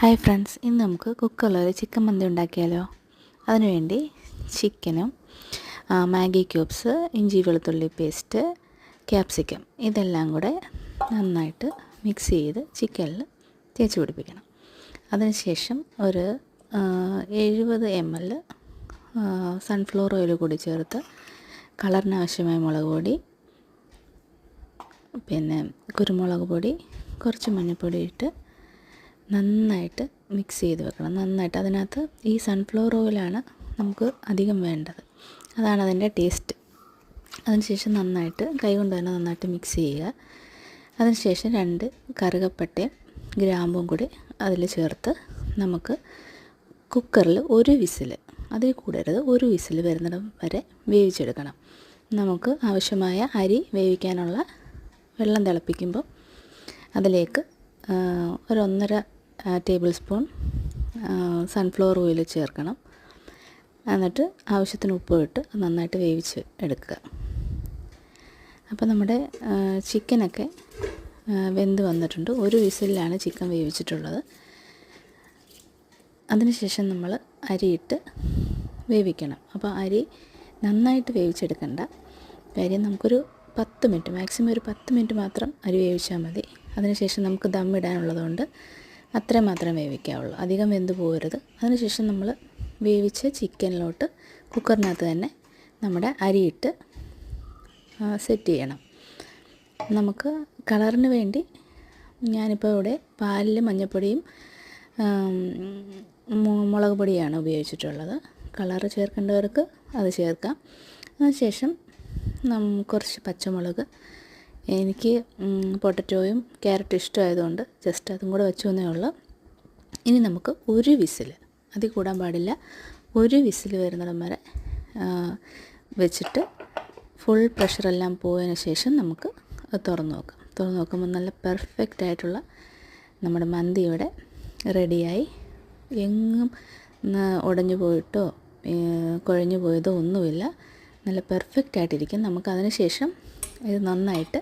Hi friends, ഇന്ന് നമുക്ക് കുക്കറിലൊരു chicken മന്തി ഉണ്ടാക്കിയാലോ. അതിനുവേണ്ടി ചിക്കനും മാഗി ക്യൂബ്സ്, ഇഞ്ചി വെളുത്തുള്ളി പേസ്റ്റ്, ക്യാപ്സിക്കം ഇതെല്ലാം കൂടെ നന്നായിട്ട് മിക്സ് ചെയ്ത് ചിക്കനിൽ തേച്ച് പിടിപ്പിക്കണം. അതിനുശേഷം ഒരു 70 ml സൺഫ്ലവർ ഓയിൽ കൂടി ചേർത്ത് കളറിനാവശ്യമായ മുളക് പൊടി, പിന്നെ കുരുമുളക് പൊടി, കുറച്ച് മഞ്ഞൾപ്പൊടി ഇട്ട് നന്നായിട്ട് മിക്സ് ചെയ്ത് വെക്കണം. നന്നായിട്ട് അതിനകത്ത് ഈ സൺഫ്ലവർ ഓയിലാണ് നമുക്ക് അധികം വേണ്ടത്, അതാണ് അതിൻ്റെ ടേസ്റ്റ്. അതിനുശേഷം നന്നായിട്ട് കൈകൊണ്ട് തന്നെ നന്നായിട്ട് മിക്സ് ചെയ്യുക. അതിനുശേഷം 2 കറുകപ്പട്ടയും ഗ്രാമ്പും കൂടി അതിൽ ചേർത്ത് നമുക്ക് കുക്കറിൽ ഒരു വിസിൽ, അതിൽ കൂടരുത്, ഒരു വിസിൽ വരുന്നിടം വരെ വേവിച്ചെടുക്കണം. നമുക്ക് ആവശ്യമായ അരി വേവിക്കാനുള്ള വെള്ളം തിളപ്പിക്കുമ്പോൾ അതിലേക്ക് ഒരു 1.5 ടേബിൾ സ്പൂൺ സൺഫ്ലവർ ഓയിൽ ചേർക്കണം. എന്നിട്ട് ആവശ്യത്തിന് ഉപ്പ് ഇട്ട് നന്നായിട്ട് വേവിച്ച് എടുക്കുക. അപ്പോൾ നമ്മുടെ ചിക്കനൊക്കെ വെന്ത് വന്നിട്ടുണ്ട്. ഒരു വിസിലാണ് ചിക്കൻ വേവിച്ചിട്ടുള്ളത്. അതിനുശേഷം നമ്മൾ അരിയിട്ട് വേവിക്കണം. അപ്പോൾ അരി നന്നായിട്ട് വേവിച്ചെടുക്കണ്ട. കാര്യം നമുക്കൊരു 10 മിനിറ്റ്, മാക്സിമം ഒരു 10 മിനിറ്റ് മാത്രം അരി വേവിച്ചാൽ മതി. അതിനുശേഷം നമുക്ക് ദം ഇടാനുള്ളതുകൊണ്ട് അത്രയും മാത്രം വേവിക്കാവുള്ളൂ, അധികം വെന്ത് പോകരുത്. അതിനുശേഷം നമ്മൾ വേവിച്ച് ചിക്കനിലോട്ട് കുക്കറിനകത്ത് തന്നെ നമ്മുടെ അരിയിട്ട് സെറ്റ് ചെയ്യണം. നമുക്ക് കളറിന് വേണ്ടി ഞാനിപ്പോൾ ഇവിടെ പാലിൽ മഞ്ഞൾപ്പൊടിയും മുളക് പൊടിയാണ് ഉപയോഗിച്ചിട്ടുള്ളത്. കളറ് ചേർക്കേണ്ടവർക്ക് അത് ചേർക്കാം. അതിനുശേഷം കുറച്ച് പച്ചമുളക്, എനിക്ക് പൊട്ടറ്റോയും ക്യാരറ്റും ഇഷ്ടമായതുകൊണ്ട് ജസ്റ്റ് അതും കൂടെ വെച്ചു എന്നേ ഉള്ളൂ. ഇനി നമുക്ക് ഒരു വിസിൽ, അതിൽ കൂടാൻ പാടില്ല, ഒരു വിസിൽ വരുന്നിടം വരെ വെച്ചിട്ട് ഫുൾ പ്രഷറെല്ലാം പോയതിന് ശേഷം നമുക്ക് തുറന്ന് നോക്കാം. തുറന്ന് നോക്കുമ്പോൾ നല്ല പെർഫെക്റ്റ് ആയിട്ടുള്ള നമ്മുടെ മന്തി ഇവിടെ റെഡിയായി. എങ്ങും ഉടഞ്ഞു പോയിട്ടോ കുഴഞ്ഞു പോയതോ ഒന്നുമില്ല, നല്ല പെർഫെക്റ്റ് ആയിട്ടിരിക്കും. നമുക്കതിന് ശേഷം ഇത് നന്നായിട്ട്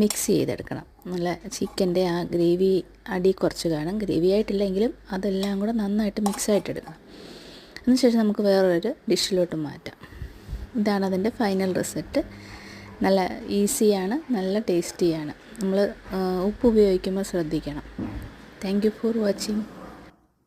മിക്സ് ചെയ്തെടുക്കണം. നല്ല ചിക്കൻ്റെ ആ ഗ്രേവി അടി കുറച്ച് കാണും, ഗ്രേവി ആയിട്ടില്ലെങ്കിലും അതെല്ലാം കൂടെ നന്നായിട്ട് മിക്സായിട്ട് എടുക്കണം. അതിനുശേഷം നമുക്ക് വേറൊരു ഡിഷിലോട്ട് മാറ്റാം. ഇതാണ് അതിൻ്റെ ഫൈനൽ റിസൾട്ട്. നല്ല ഈസിയാണ്, നല്ല ടേസ്റ്റിയാണ്. നമ്മൾ ഉപ്പ് ഉപയോഗിക്കുമ്പോൾ ശ്രദ്ധിക്കണം. Thank you for watching.